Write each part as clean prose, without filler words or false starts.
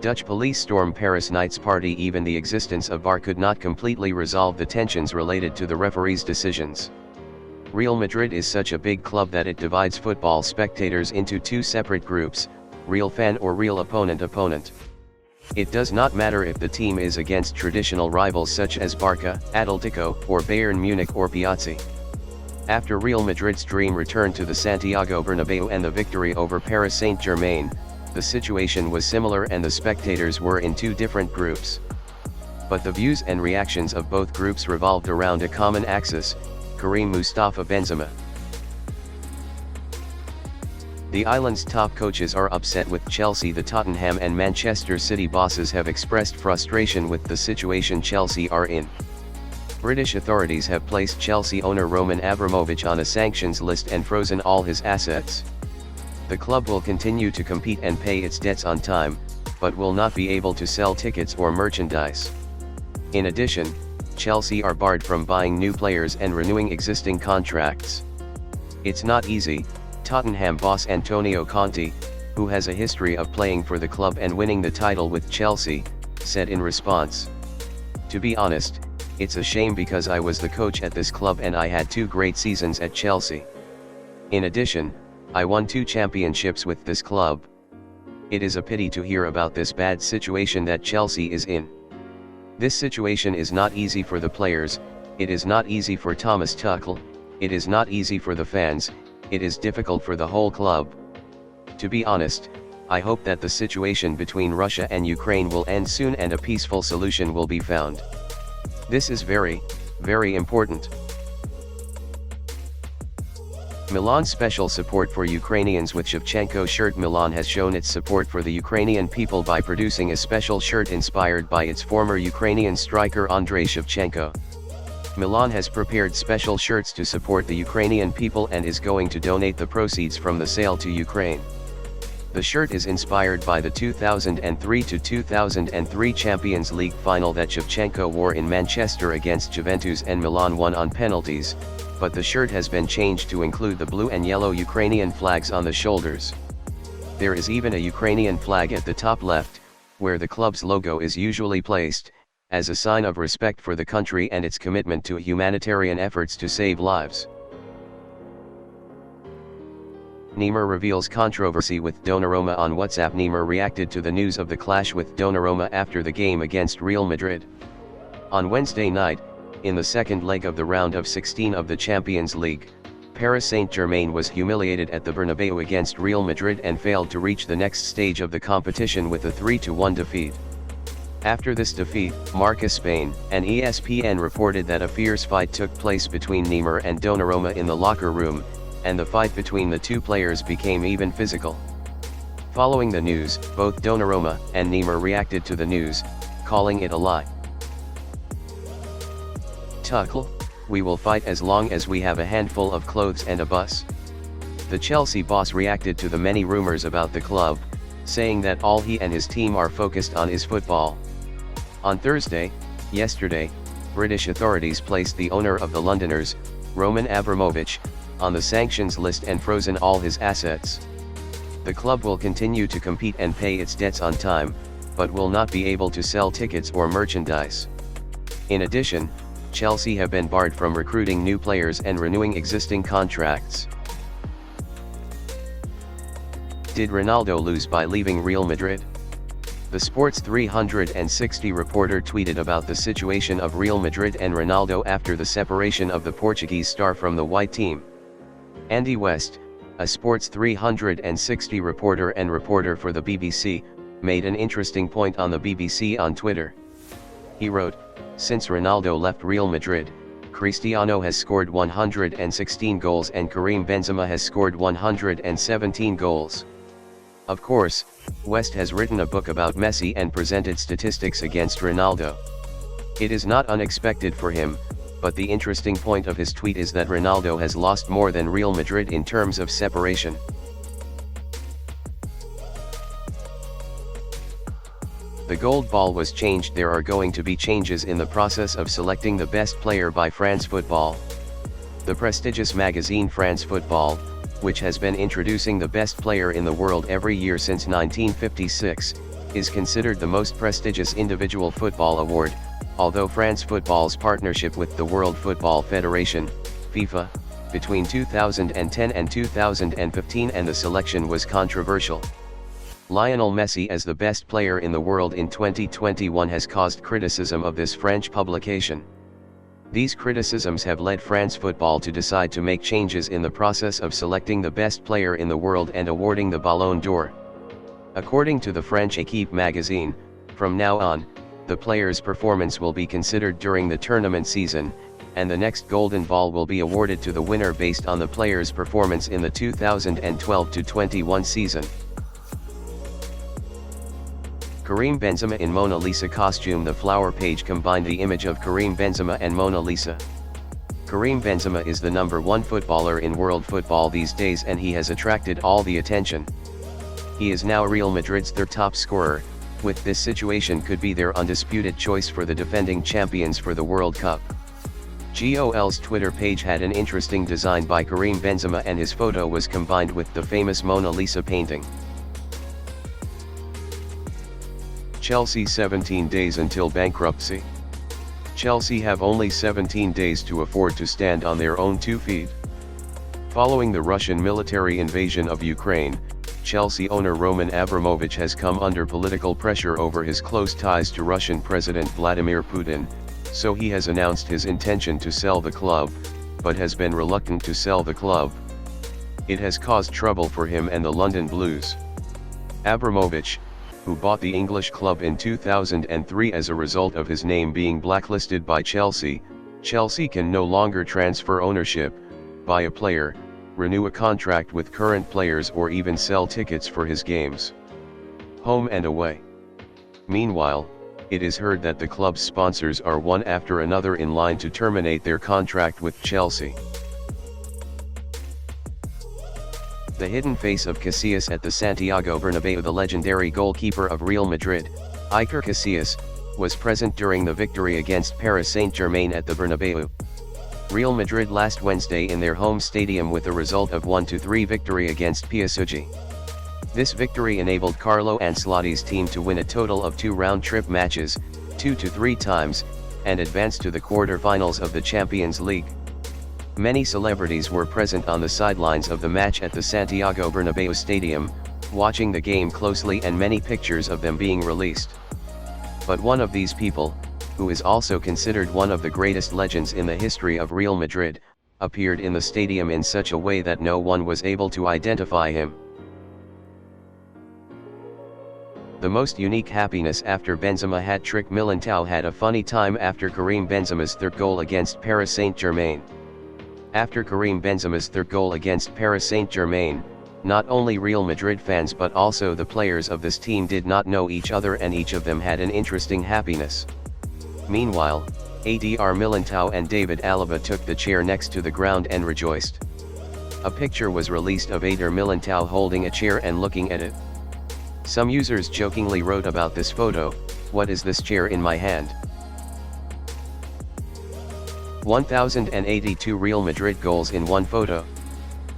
Dutch police stormed Paris night's party. Even the existence of VAR could not completely resolve the tensions related to the referee's decisions. Real Madrid is such a big club that it divides football spectators into two separate groups, real fan or real opponent. It does not matter if the team is against traditional rivals such as Barca, Atletico, or Bayern Munich or Piazzi. After Real Madrid's dream return to the Santiago Bernabeu and the victory over Paris Saint-Germain, the situation was similar and the spectators were in two different groups. But the views and reactions of both groups revolved around a common axis: Karim Mustafa Benzema. The island's top coaches are upset with Chelsea. The Tottenham and Manchester City bosses have expressed frustration with the situation Chelsea are in. British authorities have placed Chelsea owner Roman Abramovich on a sanctions list and frozen all his assets. The club will continue to compete and pay its debts on time, but will not be able to sell tickets or merchandise. In addition, Chelsea are barred from buying new players and renewing existing contracts. It's not easy, Tottenham boss Antonio Conte, who has a history of playing for the club and winning the title with Chelsea, said in response. To be honest, it's a shame because I was the coach at this club and I had 2 great seasons at Chelsea. In addition, I won 2 championships with this club. It is a pity to hear about this bad situation that Chelsea is in. This situation is not easy for the players, it is not easy for Thomas Tuchel, it is not easy for the fans, it is difficult for the whole club. To be honest, I hope that the situation between Russia and Ukraine will end soon and a peaceful solution will be found. This is very, very important. Milan special support for Ukrainians with Shevchenko shirt. Milan has shown its support for the Ukrainian people by producing a special shirt inspired by its former Ukrainian striker Andrei Shevchenko. Milan has prepared special shirts to support the Ukrainian people and is going to donate the proceeds from the sale to Ukraine. The shirt is inspired by the 2003-2003 Champions League final that Shevchenko wore in Manchester against Juventus and Milan won on penalties, but the shirt has been changed to include the blue and yellow Ukrainian flags on the shoulders. There is even a Ukrainian flag at the top left, where the club's logo is usually placed, as a sign of respect for the country and its commitment to humanitarian efforts to save lives. Neymar reveals controversy with Donnarumma on WhatsApp. Neymar reacted to the news of the clash with Donnarumma after the game against Real Madrid. On Wednesday night, in the second leg of the round of 16 of the Champions League, Paris Saint-Germain was humiliated at the Bernabeu against Real Madrid and failed to reach the next stage of the competition with a 3-1 defeat. After this defeat, Marca Spain and ESPN reported that a fierce fight took place between Neymar and Donnarumma in the locker room, and the fight between the two players became even physical. Following the news, both Donnarumma and Neymar reacted to the news, calling it a lie. Tukhl, we will fight as long as we have a handful of clothes and a bus. The Chelsea boss reacted to the many rumors about the club, saying that all he and his team are focused on is football. On yesterday, British authorities placed the owner of the Londoners, Roman Abramovich, on the sanctions list and frozen all his assets. The club will continue to compete and pay its debts on time, but will not be able to sell tickets or merchandise. In addition, Chelsea have been barred from recruiting new players and renewing existing contracts. Did Ronaldo lose by leaving Real Madrid? The Sports 360 reporter tweeted about the situation of Real Madrid and Ronaldo after the separation of the Portuguese star from the white team. Andy West, a Sports 360 reporter and reporter for the BBC, made an interesting point on the BBC on Twitter. He wrote, "Since Ronaldo left Real Madrid, Cristiano has scored 116 goals and Karim Benzema has scored 117 goals. Of course, West has written a book about Messi and presented statistics against Ronaldo. It is not unexpected for him, but the interesting point of his tweet is that Ronaldo has lost more than Real Madrid in terms of separation. The gold ball was changed. There are going to be changes in the process of selecting the best player by France Football. The prestigious magazine France Football, which has been introducing the best player in the world every year since 1956, is considered the most prestigious individual football award, although France Football's partnership with the World Football Federation, FIFA, between 2010 and 2015 and the selection was controversial. Lionel Messi as the best player in the world in 2021 has caused criticism of this French publication. These criticisms have led France Football to decide to make changes in the process of selecting the best player in the world and awarding the Ballon d'Or. According to the French Équipe magazine, from now on, the player's performance will be considered during the tournament season, and the next Golden Ball will be awarded to the winner based on the player's performance in the 2012-21 season. Karim Benzema in Mona Lisa costume. The flower page combined the image of Karim Benzema and Mona Lisa. Karim Benzema is the #1 footballer in world football these days and he has attracted all the attention. He is now Real Madrid's third top scorer, with this situation could be their undisputed choice for the defending champions for the World Cup. GOL's Twitter page had an interesting design by Karim Benzema and his photo was combined with the famous Mona Lisa painting. Chelsea 17 days until bankruptcy. Chelsea have only 17 days to afford to stand on their own 2 feet. Following the Russian military invasion of Ukraine, Chelsea owner Roman Abramovich has come under political pressure over his close ties to Russian President Vladimir Putin, so he has announced his intention to sell the club, but has been reluctant to sell the club. It has caused trouble for him and the London Blues. Abramovich, who bought the English club in 2003 as a result of his name being blacklisted by Chelsea, can no longer transfer ownership, buy a player, renew a contract with current players or even sell tickets for his games, home and away. Meanwhile, it is heard that the club's sponsors are one after another in line to terminate their contract with Chelsea. The hidden face of Casillas at the Santiago Bernabeu. The legendary goalkeeper of Real Madrid, Iker Casillas, was present during the victory against Paris Saint-Germain at the Bernabeu. Real Madrid last Wednesday in their home stadium with a result of 1-3 victory against PSG. This victory enabled Carlo Ancelotti's team to win a total of 2 round-trip matches, 2-3 times, and advance to the quarter-finals of the Champions League. Many celebrities were present on the sidelines of the match at the Santiago Bernabeu stadium, watching the game closely and many pictures of them being released. But one of these people, who is also considered one of the greatest legends in the history of Real Madrid, appeared in the stadium in such a way that no one was able to identify him. The most unique happiness after Benzema hat-trick. Militao had a funny time after Karim Benzema's third goal against Paris Saint-Germain. After Karim Benzema's third goal against Paris Saint-Germain, not only Real Madrid fans but also the players of this team did not know each other and each of them had an interesting happiness. Meanwhile, Adr Militao and David Alaba took the chair next to the ground and rejoiced. A picture was released of Adr Militao holding a chair and looking at it. Some users jokingly wrote about this photo, "What is this chair in my hand?" 1,082 Real Madrid goals in one photo.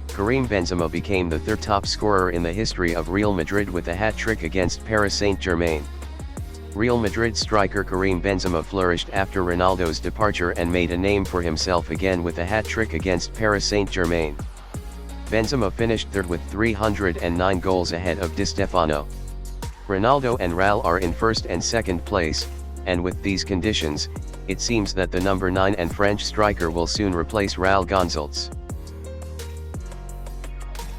Karim Benzema became the third top scorer in the history of Real Madrid with a hat-trick against Paris Saint-Germain. Real Madrid striker Karim Benzema flourished after Ronaldo's departure and made a name for himself again with a hat-trick against Paris Saint-Germain. Benzema finished third with 309 goals ahead of Di Stefano. Ronaldo and Raul are in first and second place, and with these conditions, it seems that the number 9 and French striker will soon replace Raul Gonzalez.